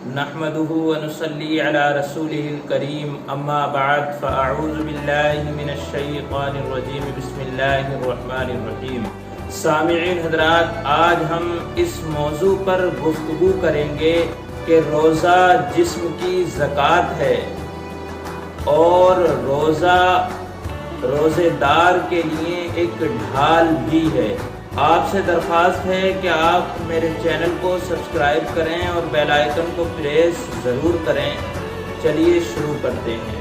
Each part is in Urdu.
نحمده ونصلي على رسوله الكريم اما بعد فاعوذ بالله من الشیطان الرجیم بسم اللہ الرحمن الرحیم۔ سامعین حضرات، آج ہم اس موضوع پر گفتگو کریں گے کہ روزہ جسم کی زکوٰۃ ہے اور روزہ روزے دار کے لیے ایک ڈھال بھی ہے۔ آپ سے درخواست ہے کہ آپ میرے چینل کو سبسکرائب کریں اور بیل آئیکن کو پریس ضرور کریں۔ چلیے شروع کرتے ہیں۔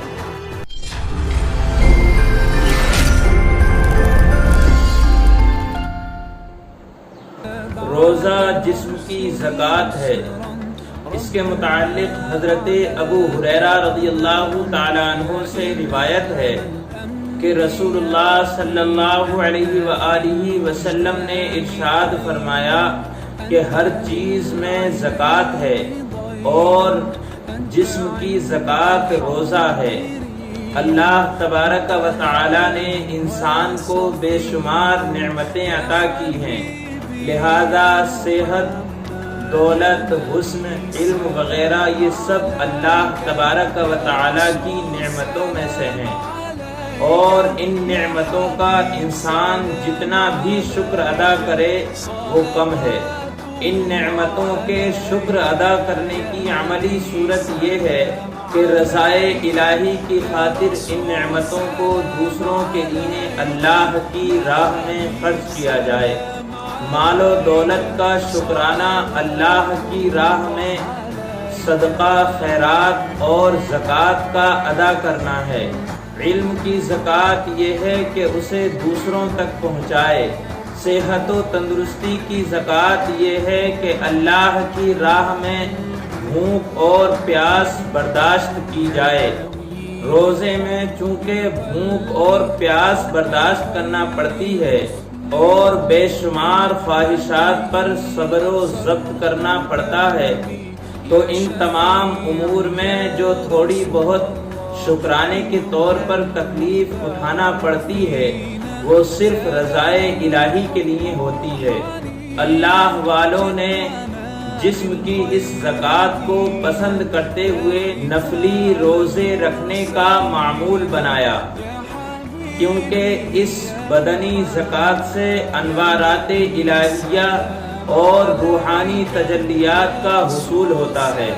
روزہ جسم کی زکوٰۃ ہے، اس کے متعلق حضرت ابو ہریرہ رضی اللہ تعالی عنہ سے روایت ہے کہ رسول اللہ صلی اللہ علیہ وآلہ وسلم نے ارشاد فرمایا کہ ہر چیز میں زکوٰۃ ہے اور جسم کی زکوٰۃ روزہ ہے۔ اللہ تبارک و تعالی نے انسان کو بے شمار نعمتیں عطا کی ہیں، لہذا صحت، دولت، حسن، علم وغیرہ یہ سب اللہ تبارک و تعالی کی نعمتوں میں سے ہیں، اور ان نعمتوں کا انسان جتنا بھی شکر ادا کرے وہ کم ہے۔ ان نعمتوں کے شکر ادا کرنے کی عملی صورت یہ ہے کہ رضائے الہی کی خاطر ان نعمتوں کو دوسروں کے لیے اللہ کی راہ میں خرچ کیا جائے۔ مال و دولت کا شکرانہ اللہ کی راہ میں صدقہ، خیرات اور زکوٰۃ کا ادا کرنا ہے۔ علم کی زکوٰۃ یہ ہے کہ اسے دوسروں تک پہنچائے۔ صحت و تندرستی کی زکوٰۃ یہ ہے کہ اللہ کی راہ میں بھوک اور پیاس برداشت کی جائے۔ روزے میں چونکہ بھوک اور پیاس برداشت کرنا پڑتی ہے اور بے شمار خواہشات پر صبر و ضبط کرنا پڑتا ہے، تو ان تمام امور میں جو تھوڑی بہت شکرانے کے طور پر تکلیف اٹھانا پڑتی ہے وہ صرف رضائے الہی کے لیے ہوتی ہے۔ اللہ والوں نے جسم کی اس زکوٰۃ کو پسند کرتے ہوئے نفلی روزے رکھنے کا معمول بنایا، کیونکہ اس بدنی زکوٰۃ سے انوارات الہیہ اور روحانی تجلیات کا حصول ہوتا ہے۔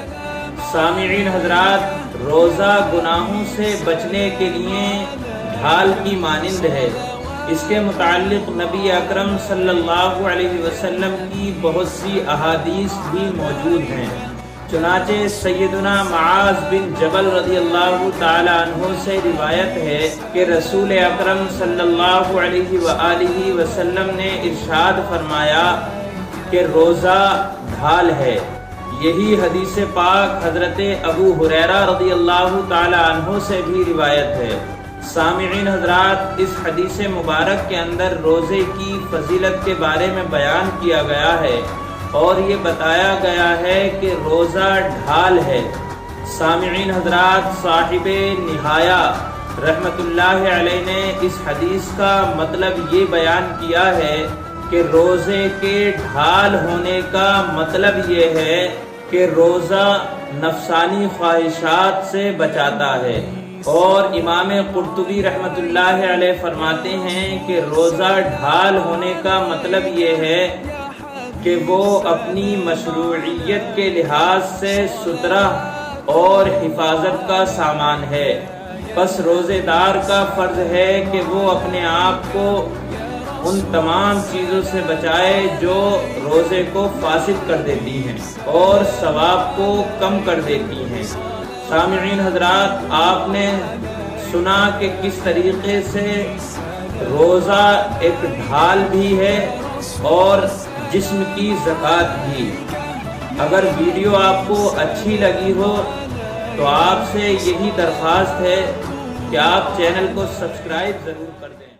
سامعین حضرات، روزہ گناہوں سے بچنے کے لیے ڈھال کی مانند ہے۔ اس کے متعلق نبی اکرم صلی اللہ علیہ وسلم کی بہت سی احادیث بھی موجود ہیں۔ چنانچہ سیدنا معاذ بن جبل رضی اللہ تعالی عنہ سے روایت ہے کہ رسول اکرم صلی اللہ علیہ وآلہ وسلم نے ارشاد فرمایا کہ روزہ ڈھال ہے۔ یہی حدیث پاک حضرت ابو ہریرہ رضی اللہ تعالی عنہ سے بھی روایت ہے۔ سامعین حضرات، اس حدیث مبارک کے اندر روزے کی فضیلت کے بارے میں بیان کیا گیا ہے اور یہ بتایا گیا ہے کہ روزہ ڈھال ہے۔ سامعین حضرات، صاحب نہایہ رحمت اللہ علیہ نے اس حدیث کا مطلب یہ بیان کیا ہے کہ روزے کے ڈھال ہونے کا مطلب یہ ہے کہ روزہ نفسانی خواہشات سے بچاتا ہے، اور امام قرطبی رحمت اللہ علیہ فرماتے ہیں کہ روزہ ڈھال ہونے کا مطلب یہ ہے کہ وہ اپنی مشروعیت کے لحاظ سے ستھرا اور حفاظت کا سامان ہے۔ پس روزے دار کا فرض ہے کہ وہ اپنے آپ کو ان تمام چیزوں سے بچائے جو روزے کو فاسد کر دیتی ہیں اور ثواب کو کم کر دیتی ہیں۔ سامعین حضرات، آپ نے سنا کہ کس طریقے سے روزہ ایک ڈھال بھی ہے اور جسم کی زکوٰۃ بھی۔ اگر ویڈیو آپ کو اچھی لگی ہو تو آپ سے یہی درخواست ہے کہ آپ چینل کو سبسکرائب ضرور کر دیں۔